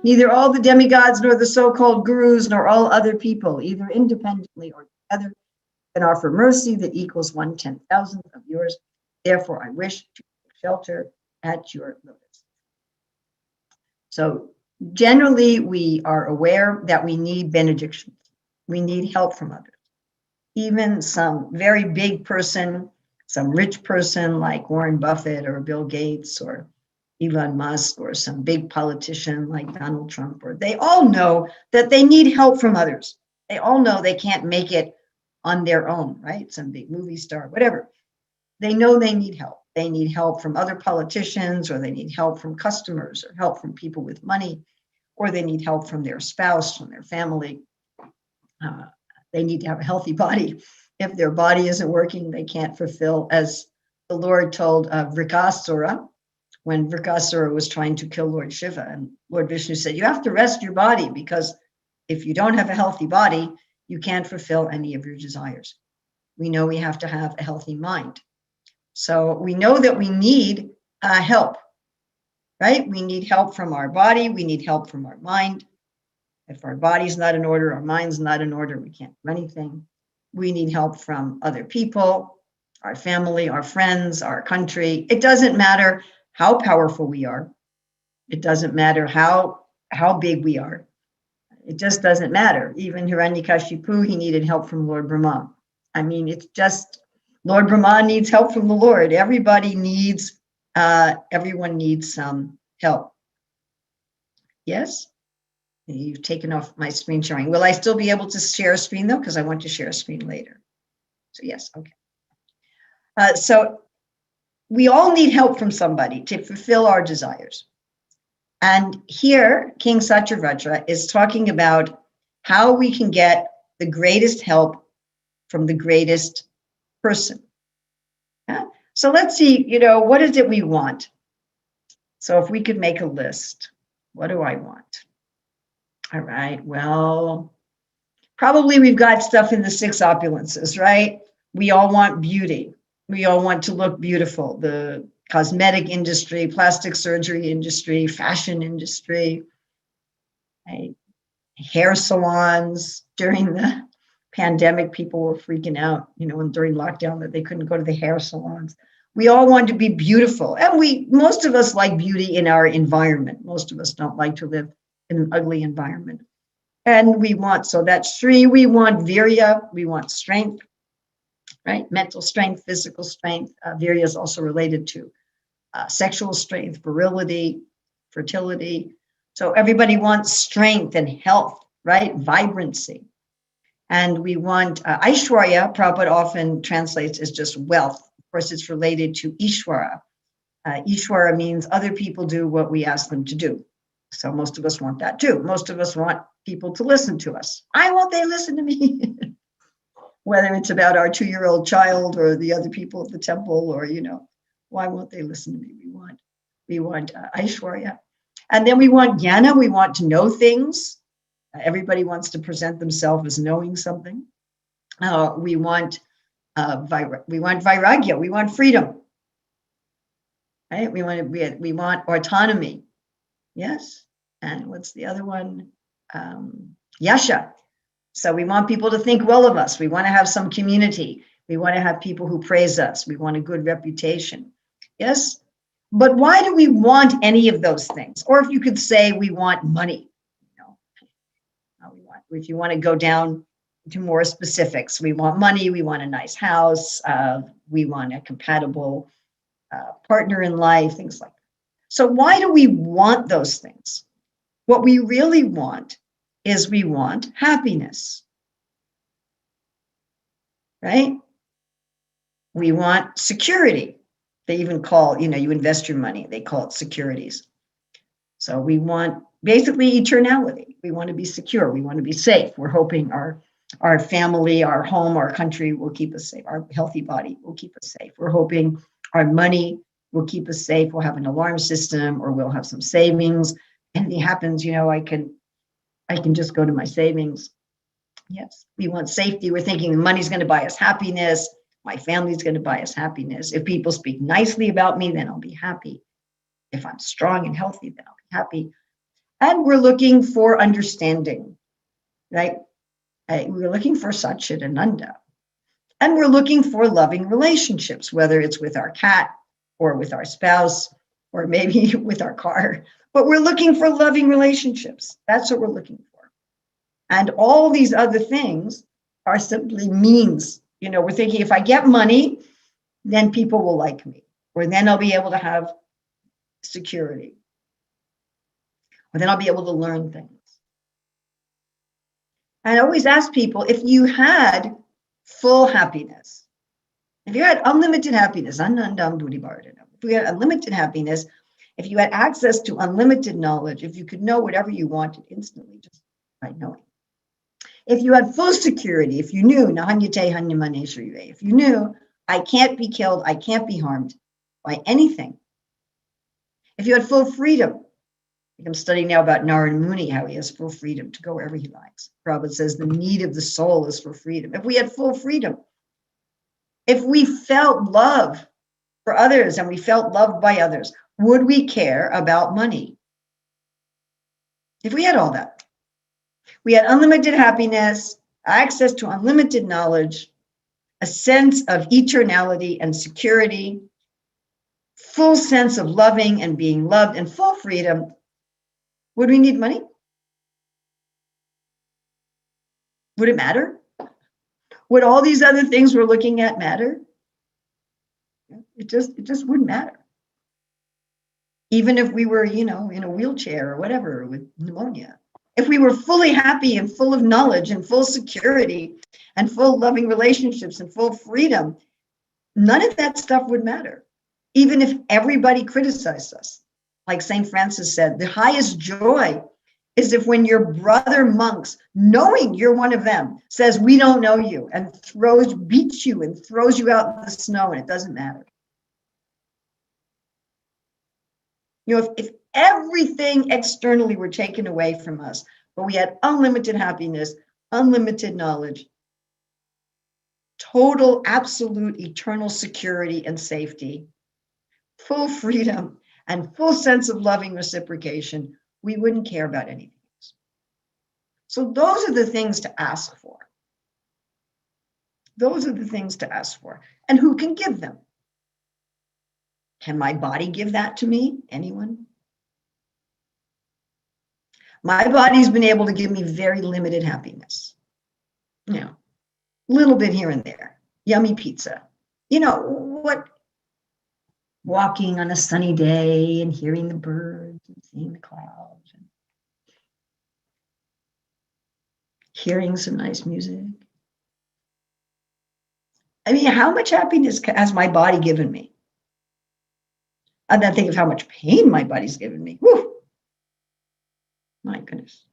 Neither all the demigods nor the so-called gurus nor all other people, either independently or together, can offer mercy that equals 1/10,000th of yours. Therefore, I wish to take shelter at your lotus. So generally, we are aware that we need benedictions. We need help from others. Even some very big person, some rich person like Warren Buffett or Bill Gates or Elon Musk or some big politician like Donald Trump, or they all know that they need help from others. They all know they can't make it on their own, right? Some big movie star, whatever. They know they need help. They need help from other politicians, or they need help from customers, or help from people with money, or they need help from their spouse, from their family. They need to have a healthy body. If their body isn't working, they can't fulfill, as the Lord told Vrikasura, when Vrikasura was trying to kill Lord Shiva. And Lord Vishnu said, you have to rest your body, because if you don't have a healthy body, you can't fulfill any of your desires. We know we have to have a healthy mind. So we know that we need help, right? We need help from our body. We need help from our mind. If our body's not in order, our mind's not in order, we can't do anything. We need help from other people, our family, our friends, our country. It doesn't matter how powerful we are. It doesn't matter how big we are. It just doesn't matter. Even Hiranyakashipu, he needed help from Lord Brahma. I mean, it's just, Lord Brahma needs help from the Lord. Everybody needs, everyone needs some help. Yes? You've taken off my screen sharing. Will I still be able to share a screen though? Because I want to share a screen later. So yes, okay. So we all need help from somebody to fulfill our desires. And here, King Satyavajra is talking about how we can get the greatest help from the greatest person. Yeah? So let's see, what is it we want? So if we could make a list, what do I want? All right, well, probably we've got stuff in the 6 opulences, right? We all want beauty. We all want to look beautiful. The cosmetic industry, plastic surgery industry, fashion industry, right? Hair salons. During the pandemic, people were freaking out, and during lockdown that they couldn't go to the hair salons. We all want to be beautiful. And most of us like beauty in our environment. Most of us don't like to live in an ugly environment. And so that's 3. We want virya, we want strength, right? Mental strength, physical strength. Virya is also related to sexual strength, virility, fertility. So everybody wants strength and health, right? Vibrancy. And we want Aishwarya, Prabhupada often translates as just wealth. Of course, it's related to Ishwara. Ishwara means other people do what we ask them to do. So most of us want that too. Most of us want people to listen to us. Why won't they listen to me? Whether it's about our 2-year-old child or the other people at the temple, or, why won't they listen to me? We want Aishwarya. And then we want jnana. We want to know things. Everybody wants to present themselves as knowing something. We want vairagya. We want freedom. Right? We want autonomy. Yes. And what's the other one? Yasha. So we want people to think well of us. We want to have some community. We want to have people who praise us. We want a good reputation. Yes. But why do we want any of those things? Or if you could say we want money. If you want to go down to more specifics, we want money. We want a nice house. We want a compatible partner in life, things like that. So why do we want those things? What we really want is we want happiness, right? We want security. They even call, you invest your money, they call it securities. So we want basically eternality. We want to be secure. We want to be safe. We're hoping our family, our home, our country will keep us safe. Our healthy body will keep us safe. We're hoping our money will keep us safe. We'll have an alarm system, or we'll have some savings. Anything happens, I can just go to my savings. Yes, we want safety. We're thinking the money's going to buy us happiness. My family's going to buy us happiness. If people speak nicely about me, then I'll be happy. If I'm strong and healthy, then I'll be happy. And we're looking for understanding, right? We're looking for Satchidananda. And we're looking for loving relationships, whether it's with our cat or with our spouse or maybe with our car. But we're looking for loving relationships. That's what we're looking for. And all these other things are simply means. You know, we're thinking if I get money, then people will like me, or then I'll be able to have security, or then I'll be able to learn things. And I always ask people, if you had full happiness, if you had unlimited happiness, if you had unlimited happiness, if you had access to unlimited knowledge, if you could know whatever you wanted instantly just by knowing, if you had full security, if you knew, if you knew I can't be killed, I can't be harmed by anything, if you had full freedom, I'm studying now about Narada Muni, how he has full freedom to go wherever he likes. Prabhupada says the need of the soul is for freedom. If we had full freedom, if we felt love for others and we felt loved by others, would we care about money? If we had all that, we had unlimited happiness, access to unlimited knowledge, a sense of eternality and security, full sense of loving and being loved, and full freedom, would we need money? Would it matter? Would all these other things we're looking at matter? It just wouldn't matter. Even if we were, in a wheelchair or whatever with pneumonia. If we were fully happy and full of knowledge and full security and full loving relationships and full freedom, none of that stuff would matter. Even if everybody criticized us. Like St. Francis said, the highest joy is if when your brother monks, knowing you're one of them, says, we don't know you, and beats you and throws you out in the snow, and it doesn't matter. If everything externally were taken away from us, but we had unlimited happiness, unlimited knowledge, total, absolute, eternal security and safety, full freedom, and full sense of loving reciprocation, we wouldn't care about anything else. So those are the things to ask for. Those are the things to ask for. And who can give them? Can my body give that to me? Anyone? My body's been able to give me very limited happiness. Little bit here and there. Yummy pizza. What? Walking on a sunny day and hearing the birds and seeing the clouds and hearing some nice music. I mean, how much happiness has my body given me? I'm not thinking of how much pain my body's given me. Whew. My goodness.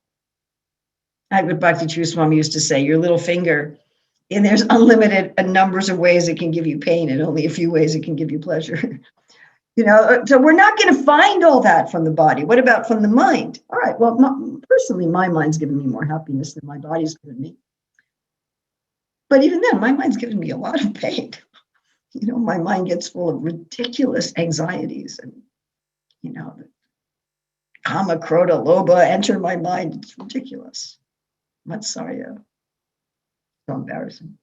What Bhakti True Swami used to say, your little finger, and there's unlimited numbers of ways it can give you pain and only a few ways it can give you pleasure. So we're not going to find all that from the body. What about from the mind? All right, well, personally, my mind's given me more happiness than my body's given me. But even then, my mind's given me a lot of pain. My mind gets full of ridiculous anxieties and, kama, krodha, lobha enter my mind. It's ridiculous. Matsarya. So embarrassing.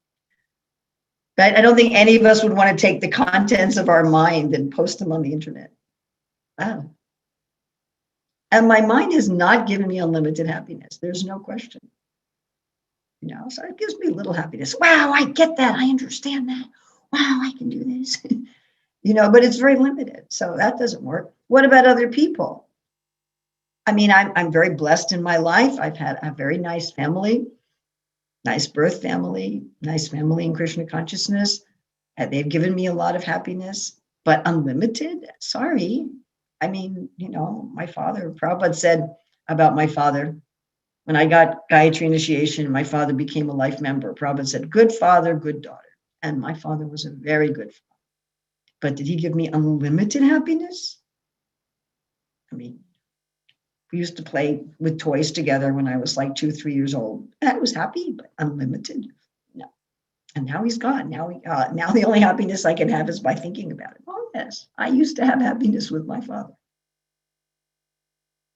But I don't think any of us would want to take the contents of our mind and post them on the internet. Wow. And my mind has not given me unlimited happiness. There's no question. So it gives me a little happiness. Wow, I get that. I understand that. Wow, I can do this. But it's very limited. So that doesn't work. What about other people? I mean, I'm very blessed in my life. I've had a very nice family. Nice birth family, nice family in Krishna consciousness. They've given me a lot of happiness, but unlimited? Sorry. I mean, my father, Prabhupada said about my father, when I got Gayatri initiation, my father became a life member. Prabhupada said, good father, good daughter. And my father was a very good father. But did he give me unlimited happiness? I mean, we used to play with toys together when I was like 2, 3 years old. I was happy, but unlimited, no. And now he's gone. Now the only happiness I can have is by thinking about it. Oh yes, I used to have happiness with my father.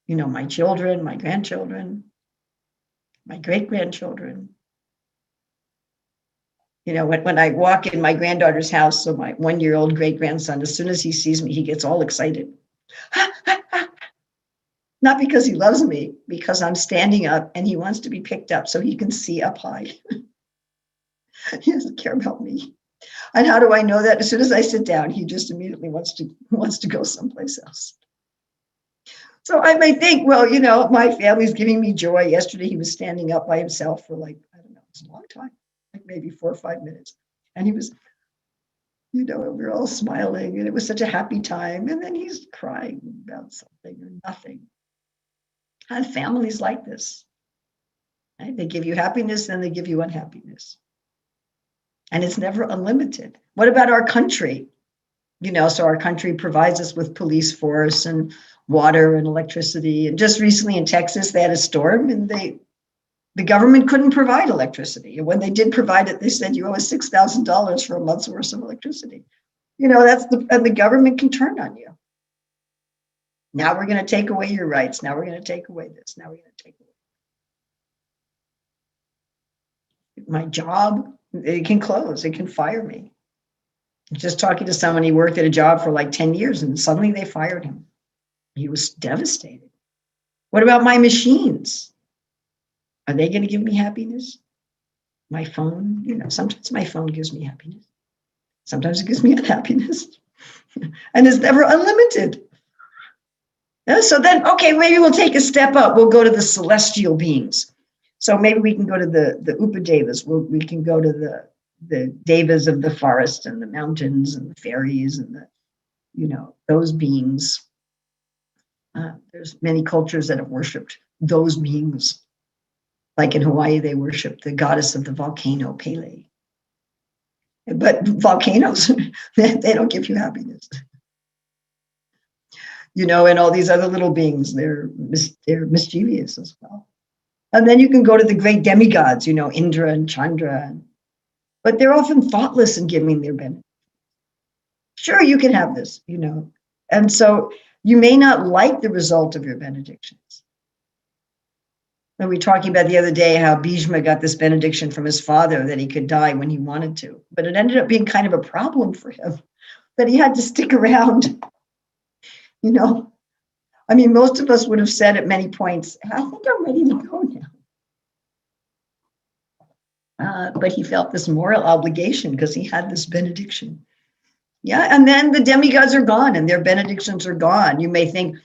my children, my grandchildren, my great-grandchildren. When I walk in my granddaughter's house, so my 1-year-old great-grandson, as soon as he sees me, he gets all excited. Not because he loves me, because I'm standing up and he wants to be picked up so he can see up high. He doesn't care about me. And how do I know that? As soon as I sit down, he just immediately wants to go someplace else. So I may think, well, my family's giving me joy. Yesterday, he was standing up by himself for I don't know, it's a long time, maybe 4 or 5 minutes. And he was, we were all smiling and it was such a happy time. And then he's crying about something or nothing. And families like this, right? They give you happiness, then they give you unhappiness. And it's never unlimited. What about our country? So our country provides us with police force and water and electricity. And just recently in Texas, they had a storm and the government couldn't provide electricity. And when they did provide it, they said, you owe us $6,000 for a month's worth of electricity. And the government can turn on you. Now we're going to take away your rights. Now we're going to take away this. Now we're going to take away my job. It can close. It can fire me. Just talking to someone, he worked at a job for 10 years and suddenly they fired him. He was devastated. What about my machines? Are they going to give me happiness? My phone, sometimes my phone gives me happiness. Sometimes it gives me unhappiness. And it's never unlimited. Yeah, so then, okay, maybe we'll take a step up. We'll go to the celestial beings. So maybe we can go to the Upadevas. We can go to the devas of the forest and the mountains and the fairies and those beings. There's many cultures that have worshipped those beings. Like in Hawaii, they worship the goddess of the volcano, Pele. But volcanoes, they don't give you happiness. And all these other little beings, they're mischievous as well. And then you can go to the great demigods, Indra and Chandra. But they're often thoughtless in giving their benefit. Sure, you can have this, And so you may not like the result of your benedictions. And we were talking about the other day how Bhishma got this benediction from his father that he could die when he wanted to. But it ended up being kind of a problem for him that he had to stick around. Most of us would have said at many points, I think I'm ready to go now. But he felt this moral obligation because he had this benediction. Yeah, and then the demigods are gone and their benedictions are gone. You may think,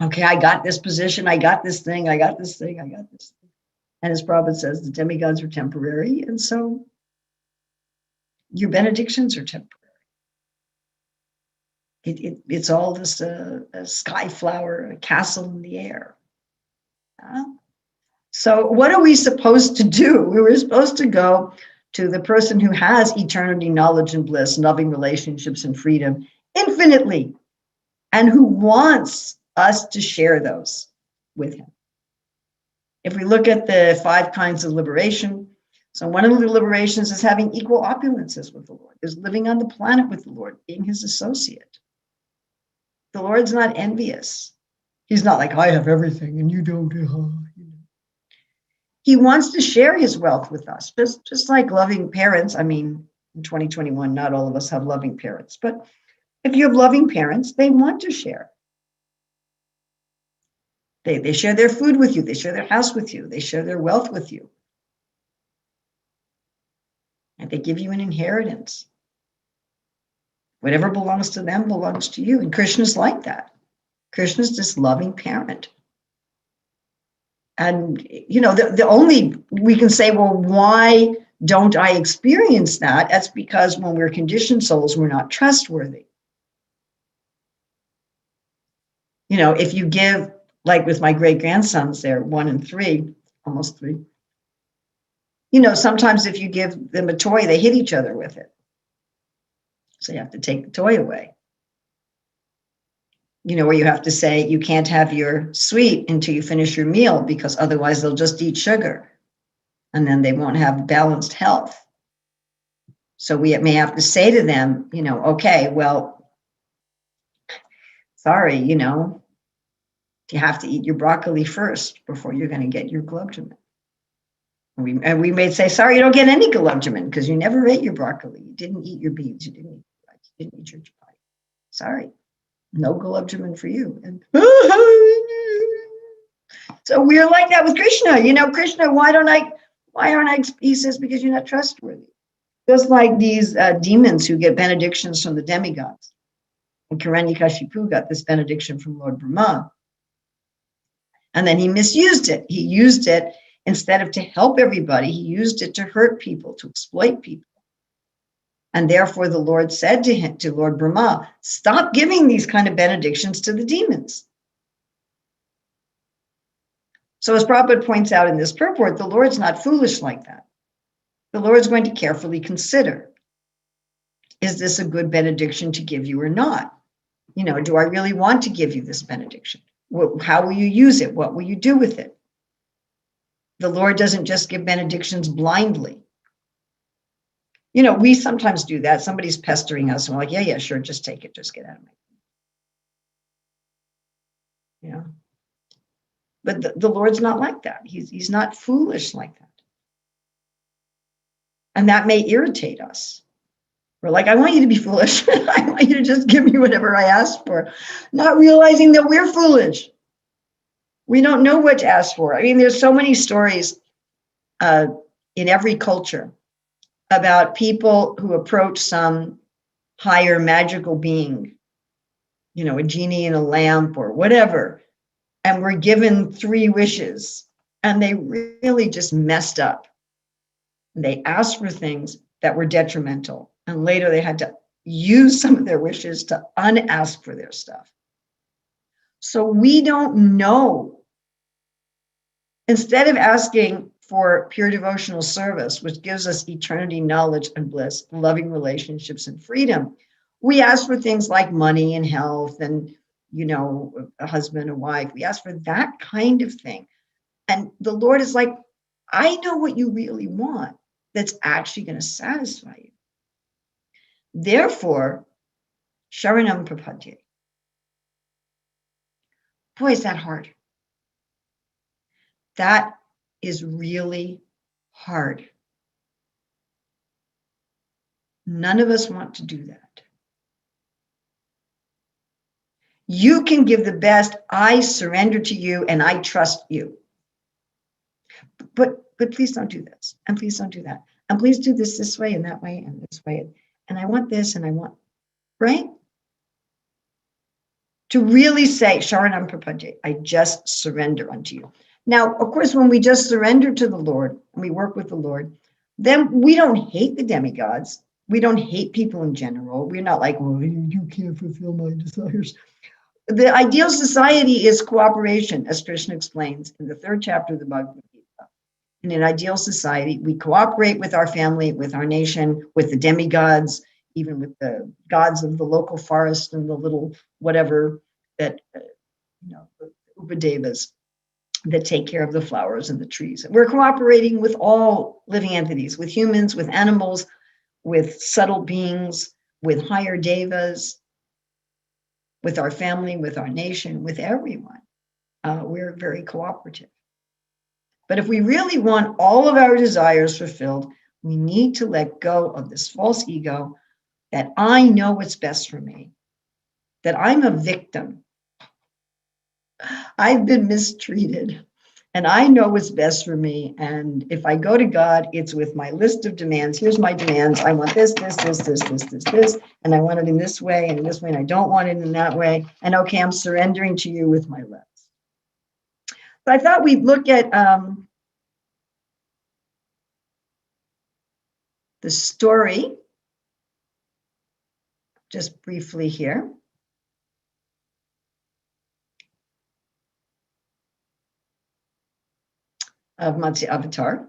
okay, I got this position, I got this thing, I got this thing, I got this thing. And as Prabhupada says, the demigods are temporary, and so your benedictions are temporary. It's all this a sky flower, a castle in the air. So what are we supposed to do? We were supposed to go to the person who has eternity, knowledge, and bliss, loving relationships and freedom infinitely, and who wants us to share those with him. If we look at the 5 kinds of liberation, so one of the liberations is having equal opulences with the Lord, is living on the planet with the Lord, being his associate. The Lord's not envious. He's not like, I have everything and you don't. He wants to share his wealth with us, just like loving parents. In 2021, not all of us have loving parents, but if you have loving parents, they want to share. They share their food with you. They share their house with you. They share their wealth with you. And they give you an inheritance. Whatever belongs to them belongs to you. And Krishna's like that. Krishna's this loving parent. And, the only, we can say, well, why don't I experience that? That's because when we're conditioned souls, we're not trustworthy. If you give, like with my great grandsons, they're 1 and 3, almost 3. Sometimes if you give them a toy, they hit each other with it. So you have to take the toy away. Or you have to say, you can't have your sweet until you finish your meal because otherwise they'll just eat sugar and then they won't have balanced health. So we may have to say to them, okay, well, sorry, You have to eat your broccoli first before you're going to get your gulab jamun. And we may say, sorry, you don't get any gulab jamun because you never ate your broccoli. You didn't eat your beans. You didn't eat your chapati. Sorry, no gulab jamun for you. And so we're like that with Krishna. Krishna, why aren't I? He says, because you're not trustworthy. Just like these demons who get benedictions from the demigods. And Hiranyakashipu got this benediction from Lord Brahma. And then he misused it. He used it instead of to help everybody, he used it to hurt people, to exploit people. And therefore the Lord said to Lord Brahma, stop giving these kind of benedictions to the demons. So as Prabhupada points out in this purport, the Lord's not foolish like that. The Lord's going to carefully consider, is this a good benediction to give you or not? Do I really want to give you this benediction? How will you use it? What will you do with it? The Lord doesn't just give benedictions blindly. We sometimes do that. Somebody's pestering us and we're like, yeah, sure, just take it. Just get out of my way. But the Lord's not like that. He's not foolish like that. And that may irritate us. We're like, I want you to be foolish. I want you to just give me whatever I ask for, not realizing that we're foolish. We don't know what to ask for. I mean, there's so many stories in every culture about people who approach some higher magical being, a genie in a lamp or whatever, and were given 3 wishes, and they really just messed up. They asked for things that were detrimental, and later they had to use some of their wishes to unask for their stuff. So we don't know. Instead of asking for pure devotional service, which gives us eternity, knowledge, and bliss, loving relationships, and freedom, we ask for things like money and health and, a husband and wife. We ask for that kind of thing. And the Lord is like, I know what you really want that's actually going to satisfy you. Therefore, Sharanam Prapadye. Boy, is that hard. That is really hard. None of us want to do that. You can give the best. I surrender to you and I trust you. But please don't do this. And please don't do that. And please do this way and that way and this way. And I want this and I want, right? To really say, Sharanam Prapadye, I just surrender unto you. Now, of course, when we just surrender to the Lord and we work with the Lord, then we don't hate the demigods. We don't hate people in general. We're not like, well, you can't fulfill my desires. The ideal society is cooperation, as Krishna explains in the 3rd chapter of the Bhagavad Gita. In an ideal society, we cooperate with our family, with our nation, with the demigods, even with the gods of the local forest and the little whatever that, the Upadevas that take care of the flowers and the trees. We're cooperating with all living entities, with humans, with animals, with subtle beings, with higher devas, with our family, with our nation, with everyone. We're very cooperative. But if we really want all of our desires fulfilled, we need to let go of this false ego that I know what's best for me, that I'm a victim. I've been mistreated and I know what's best for me. And if I go to God, it's with my list of demands. Here's my demands. I want this, and I want it in this way and in this way, and I don't want it in that way. And okay, I'm surrendering to you with my list. So I thought we'd look at the story just briefly here. Of Matsya Avatar.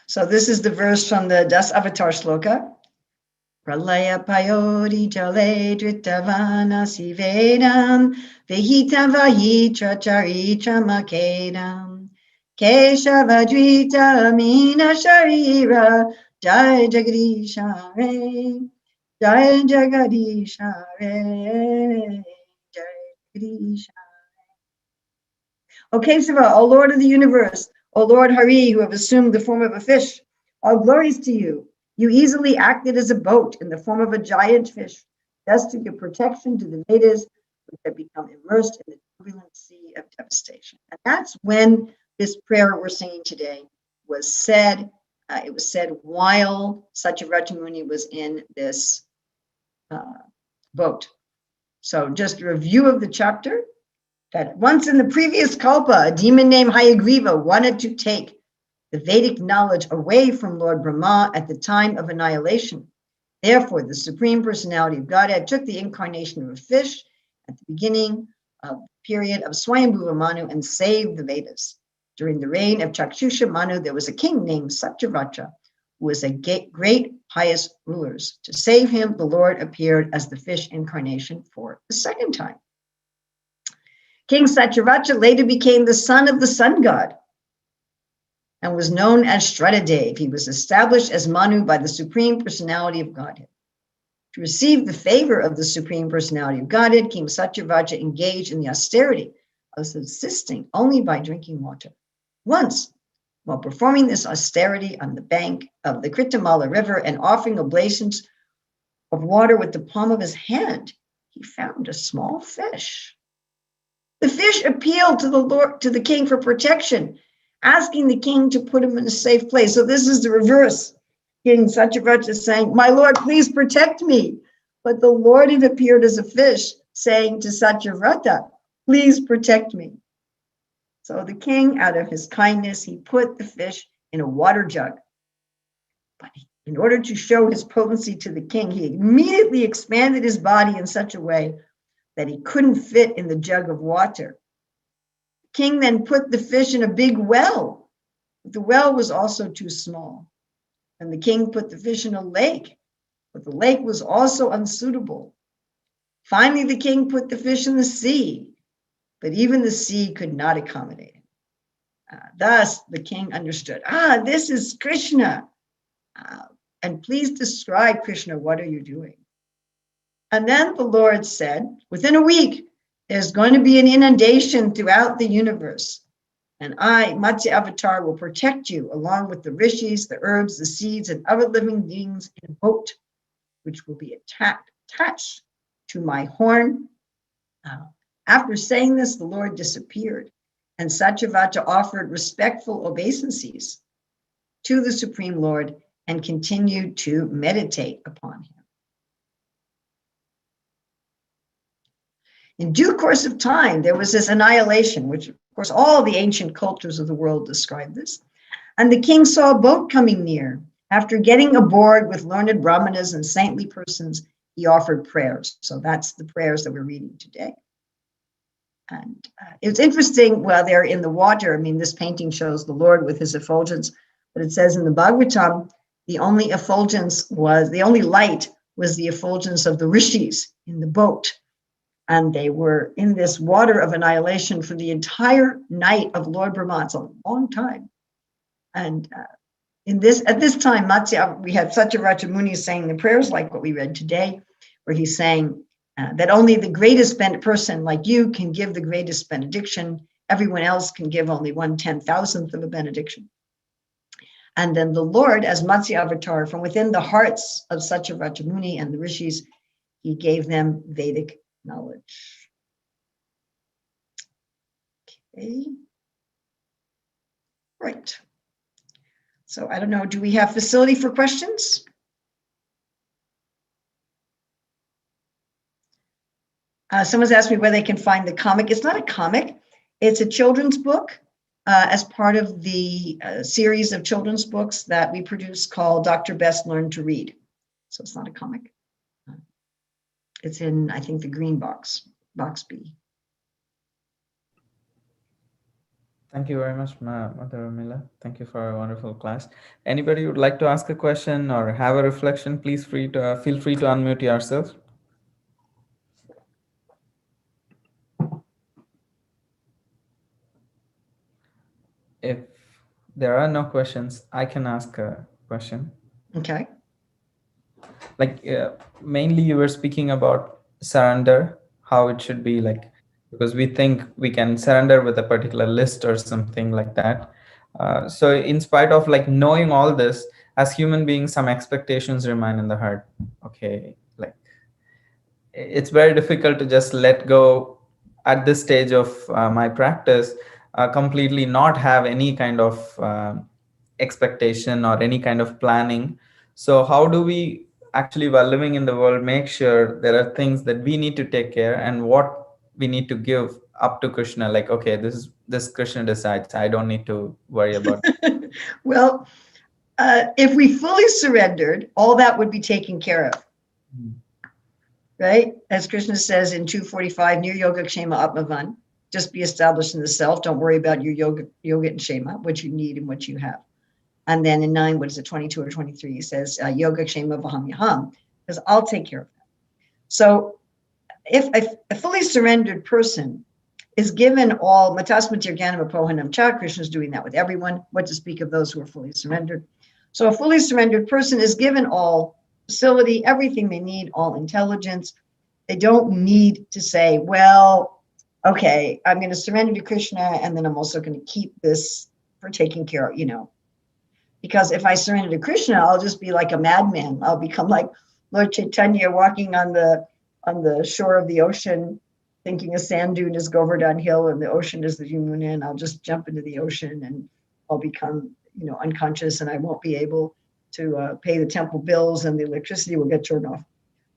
So this is the verse from the Das Avatar Shloka. Pralaya payori jale dritavana sivedam vehita vahitra charitra makedam keshavadrita amina sharira Jai Jagadish Hare, Jai Jagadish Hare, Jai Jagadish Hare. O Kesava, O Lord of the universe, O Lord Hari, who have assumed the form of a fish, all glories to you. You easily acted as a boat in the form of a giant fish, thus to give protection to the natives who had become immersed in the turbulent sea of devastation. And that's when this prayer we're singing today was said. It was said while Satyavrata Muni was in this boat. So just a review of the chapter, that once in the previous kalpa, a demon named Hayagriva wanted to take the Vedic knowledge away from Lord Brahma at the time of annihilation. Therefore, the Supreme Personality of Godhead took the incarnation of a fish at the beginning of the period of Swayambhuva Manu and saved the Vedas. During the reign of Chakshusha Manu, there was a king named Satyavrata, who was a great pious ruler. To save him, the Lord appeared as the fish incarnation for the second time. King Satyavrata later became the son of the sun god and was known as Shraddhadev. He was established as Manu by the Supreme Personality of Godhead. To receive the favor of the Supreme Personality of Godhead, King Satyavrata engaged in the austerity of subsisting only by drinking water. Once, while performing this austerity on the bank of the Kritamala River and offering oblations of water with the palm of his hand, he found a small fish. The fish appealed to the king for protection, asking the king to put him in a safe place. So this is the reverse. King Satyavrata is saying, my Lord, please protect me. But the Lord had appeared as a fish, saying to Satyavrata, please protect me. So the king, out of his kindness, he put the fish in a water jug. But in order to show his potency to the king, he immediately expanded his body in such a way that he couldn't fit in the jug of water. The king then put the fish in a big well, but the well was also too small. And the king put the fish in a lake, but the lake was also unsuitable. Finally, the king put the fish in the sea, but even the sea could not accommodate him. Thus, the king understood, this is Krishna. And please describe, Krishna, what are you doing? And then the Lord said, within a week, there's going to be an inundation throughout the universe. And I, Matsya Avatar, will protect you along with the rishis, the herbs, the seeds, and other living beings in a boat, which will be attached to my horn. After saying this, the Lord disappeared, and Satyavrata offered respectful obeisances to the Supreme Lord and continued to meditate upon him. In due course of time, there was this annihilation, which of course all the ancient cultures of the world describe this. And the king saw a boat coming near. After getting aboard with learned brahmanas and saintly persons, he offered prayers. So that's the prayers that we're reading today. And it's interesting, while they're in the water, I mean, this painting shows the Lord with his effulgence, but it says in the Bhagavatam, the only light was the effulgence of the rishis in the boat. And they were in this water of annihilation for the entire night of Lord Brahma. It's a long time. And at this time, we had Satyavrata Muni saying the prayers like what we read today, where he's saying that only the greatest person like you can give the greatest benediction. Everyone else can give only 1/10,000th of a benediction. And then the Lord, as Matsya Avatar, from within the hearts of Satyavrata Muni and the rishis, he gave them Vedic knowledge. Okay. Right. So I don't know, do we have facility for questions? Someone's asked me where they can find the comic. It's not a comic, it's a children's book as part of the series of children's books that we produce called Dr. Best Learn to Read. So it's not a comic. It's in, I think, the green box B. Thank you very much, Mother Urmila. Thank you for a wonderful class. Anybody would like to ask a question or have a reflection, please feel free to unmute yourself. If there are no questions, I can ask a question. Okay. Like mainly you were speaking about surrender, how it should be like, because we think we can surrender with a particular list or something like that. So in spite of like knowing all this, as human beings, some expectations remain in the heart. Okay, like it's very difficult to just let go at this stage of my practice, completely not have any kind of expectation or any kind of planning. So how do we actually, while living in the world, make sure there are things that we need to take care and what we need to give up to Krishna? Like, okay, this Krishna decides, I don't need to worry about. Well, if we fully surrendered, all that would be taken care of. Right? As Krishna says in 245, near yoga kshema atmavan, just be established in the self. Don't worry about your yoga and kshema, what you need and what you have. And then in 9, what is it, 22 or 23, he says, yoga kshema vaham yaham, because I'll take care of that. So if a fully surrendered person is given all matasmatir jnanam apohanam cha, Krishna is doing that with everyone, what to speak of those who are fully surrendered. So a fully surrendered person is given all facility, everything they need, all intelligence. They don't need to say, well, okay, I'm going to surrender to Krishna, and then I'm also going to keep this for taking care of, because if I surrender to Krishna, I'll just be like a madman. I'll become like Lord Chaitanya walking on the shore of the ocean, thinking a sand dune is Govardhan Hill and the ocean is the Yamuna, and I'll just jump into the ocean and I'll become, unconscious, and I won't be able to pay the temple bills, and the electricity will get turned off.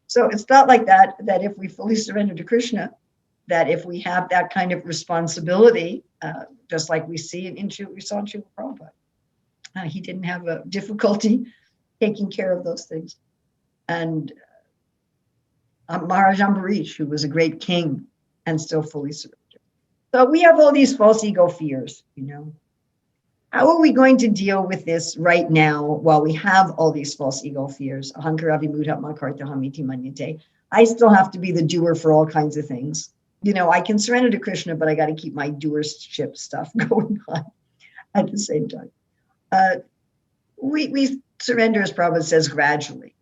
So it's not like that if we fully surrender to Krishna, that if we have that kind of responsibility, just like we saw in Srila Prabhupada, he didn't have a difficulty taking care of those things. And Maharaj Ambarish, who was a great king and still fully surrendered. So we have all these false ego fears, How are we going to deal with this right now while we have all these false ego fears? I still have to be the doer for all kinds of things. I can surrender to Krishna, but I got to keep my doership stuff going on at the same time. We surrender, as Prabhupada says, gradually.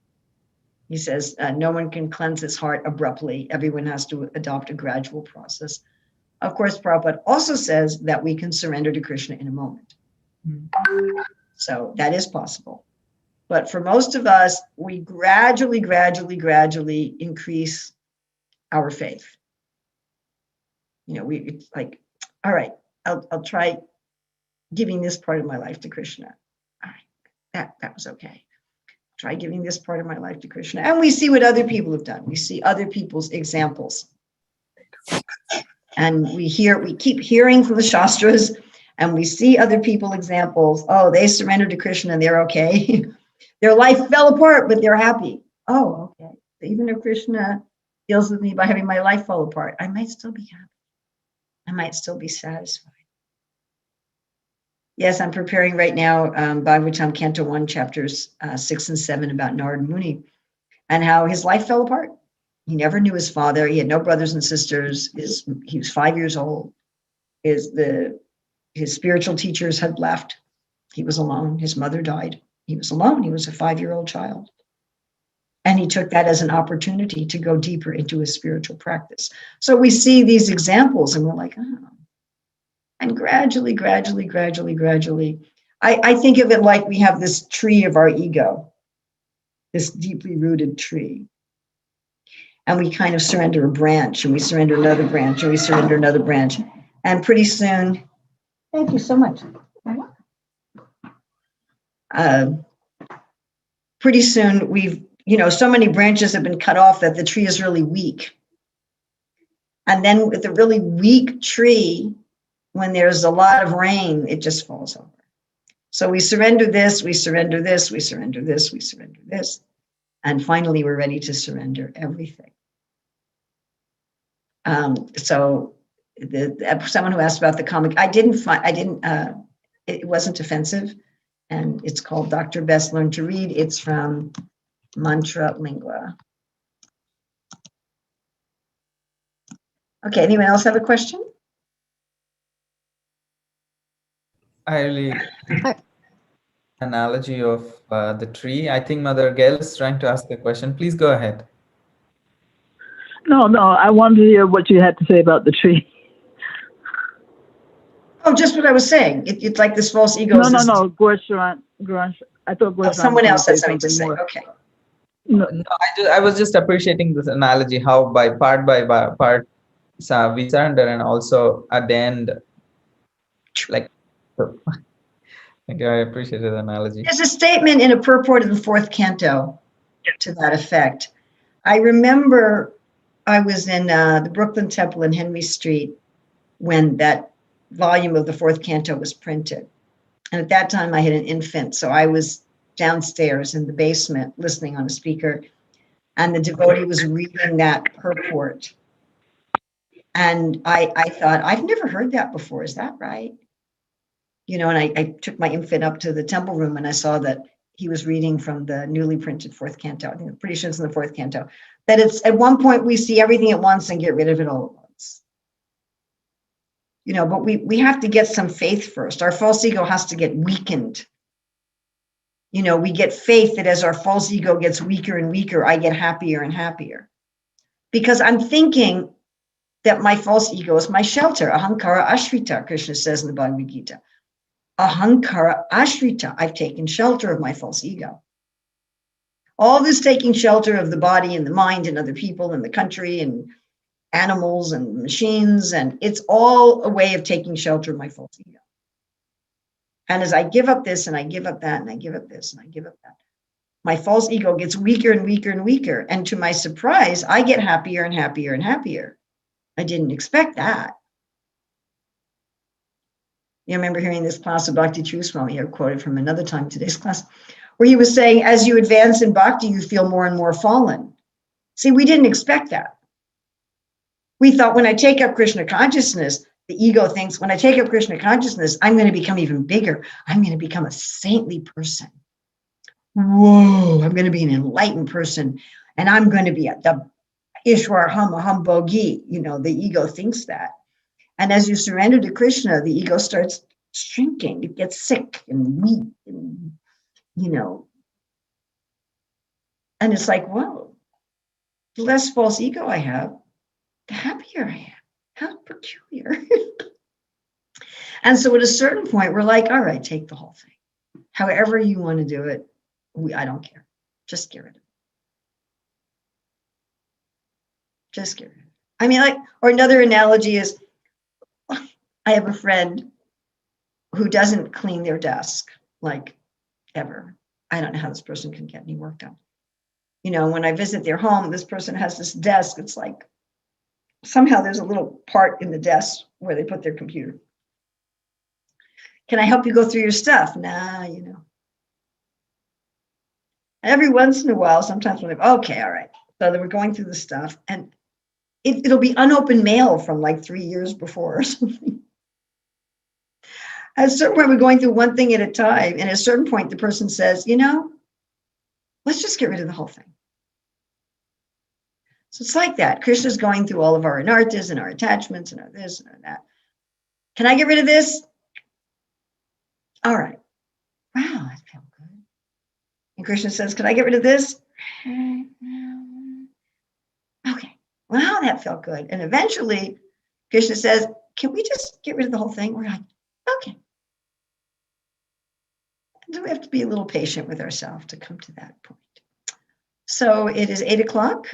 He says, no one can cleanse his heart abruptly. Everyone has to adopt a gradual process. Of course, Prabhupada also says that we can surrender to Krishna in a moment. So that is possible. But for most of us, we gradually increase our faith. It's like, all right, I'll try giving this part of my life to Krishna. All right, that was okay. Try giving this part of my life to Krishna. And we see what other people have done. We see other people's examples. And we keep hearing from the Shastras, and we see other people's examples. Oh, they surrendered to Krishna and they're okay. Their life fell apart, but they're happy. Oh, okay. Even if Krishna deals with me by having my life fall apart, I might still be happy. I might still be satisfied. Yes, I'm preparing right now Bhagavatam Canto 1, chapters 6 and 7 about Narad Muni and how his life fell apart. He never knew his father. He had no brothers and sisters. He was 5 years old. His spiritual teachers had left. He was alone. His mother died. He was alone. He was a 5-year-old child. And he took that as an opportunity to go deeper into his spiritual practice. So we see these examples and we're like, oh. And gradually, I think of it like we have this tree of our ego, this deeply rooted tree. And we kind of surrender a branch, and we surrender another branch, and we surrender another branch. And pretty soon, thank you so much. Pretty soon we've, so many branches have been cut off that the tree is really weak. And then with a really weak tree, when there's a lot of rain, it just falls over. So we surrender this, we surrender this, we surrender this, we surrender this. And finally, we're ready to surrender everything. So someone who asked about the comic, it wasn't offensive. And it's called Dr. Best Learned to Read. It's from Mantra Lingua. Okay, anyone else have a question? I really analogy of the tree. I think Mother Gail is trying to ask a question. Please go ahead. No, I wanted to hear what you had to say about the tree. Oh, just what I was saying. It's like this false ego. No. Gursharan. I thought Gursharan Someone was else going had something to say. more. Okay. No, I was just appreciating this analogy, how by part we surrender, and also at the end, like, so, okay, I appreciated the analogy. There's a statement in a purport of the fourth canto to that effect. I remember I was in the Brooklyn Temple in Henry Street when that volume of the fourth canto was printed. And at that time I had an infant, so I was downstairs in the basement listening on a speaker, and the devotee was reading that purport. And I thought, I've never heard that before. Is that right? You know, and I took my infant up to the temple room and I saw that he was reading from the newly printed fourth canto. I think I'm pretty sure it's in the fourth canto. That it's at one point we see everything at once and get rid of it all at once. You know, but we have to get some faith first. Our false ego has to get weakened. You know, we get faith that as our false ego gets weaker and weaker, I get happier and happier. Because I'm thinking that my false ego is my shelter. Ahankara ashrita, Krishna says in the Bhagavad Gita. Ahankara ashrita, I've taken shelter of my false ego. All this taking shelter of the body and the mind and other people and the country and animals and machines, and it's all a way of taking shelter of my false ego. And as I give up this and I give up that and I give up this and I give up that, my false ego gets weaker and weaker and weaker. And to my surprise, I get happier and happier and happier. I didn't expect that. You remember hearing this class of Bhakti True Swami, I quoted from another time, today's class, where he was saying, as you advance in Bhakti, you feel more and more fallen. See, we didn't expect that. We thought when I take up Krishna consciousness, the ego thinks when I take up Krishna consciousness, I'm going to become even bigger. I'm going to become a saintly person. Whoa, I'm going to be an enlightened person. And I'm going to be the Ishwar Aham Bhogi. You know, the ego thinks that. And as you surrender to Krishna, the ego starts shrinking. It gets sick and weak and, you know. And it's like, whoa, the less false ego I have, the happier I am. How peculiar. And so at a certain point, we're like, all right, take the whole thing. However you want to do it, I don't care. Just get rid of it. Just get rid of it. I mean, like, or another analogy is, I have a friend who doesn't clean their desk, like, ever. I don't know how this person can get any work done. You know, when I visit their home, this person has this desk. It's like, somehow there's a little part in the desk where they put their computer. Can I help you go through your stuff? Nah, you know. Every once in a while, sometimes when okay, all right. So they were going through the stuff, and it'll be unopened mail from like 3 years before or something. At a certain point, we're going through one thing at a time. And at a certain point, the person says, you know, let's just get rid of the whole thing. So it's like that. Krishna's going through all of our anarthas and our attachments and our this and our that. Can I get rid of this? All right. Wow, that felt good. And Krishna says, can I get rid of this? Okay. Wow, that felt good. And eventually, Krishna says, can we just get rid of the whole thing? We're like, okay. So we have to be a little patient with ourselves to come to that point. So it is 8 o'clock.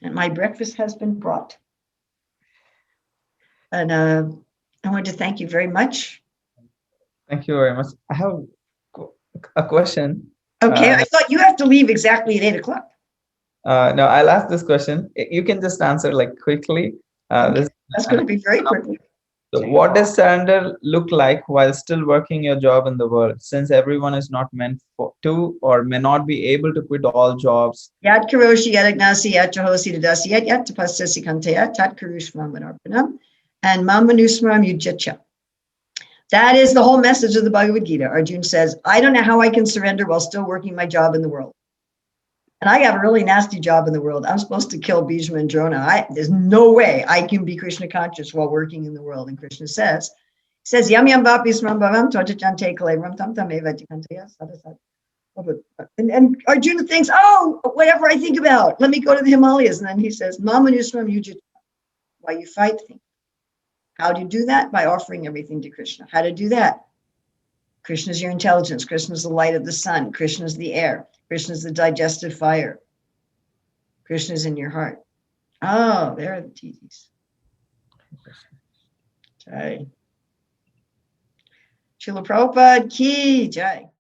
And my breakfast has been brought. And I want to thank you very much. Thank you very much. I have a question. Okay, I thought you have to leave exactly at 8 o'clock. No, I'll ask this question. You can just answer like quickly. Okay. That's going to be very quickly. So what does surrender look like while still working your job in the world, since everyone is not meant to or may not be able to quit all jobs? Yat karoshi yat agnasi yat jahosi dasi yat yat tapasasi kantaya tat karushvam manarpanam and mamanusmaram yujyacha. That is the whole message of the Bhagavad Gita. Arjuna says, I don't know how I can surrender while still working my job in the world. And I have a really nasty job in the world. I'm supposed to kill Bhishma and Drona. There's no way I can be Krishna conscious while working in the world. And Krishna says, Says yam yam vapi smram bhavam torchachante kalevram tam tam eva jikantaya sadasat. And Arjuna thinks, oh, whatever I think about, let me go to the Himalayas. And then he says, Mama Nusram Yujit, why you fight things. How do you do that? By offering everything to Krishna. How to do that? Krishna is your intelligence. Krishna is the light of the sun. Krishna is the air. Krishna is the digestive fire. Krishna is in your heart. Oh, there are the teachings. Jai. Srila Prabhupada ki jai.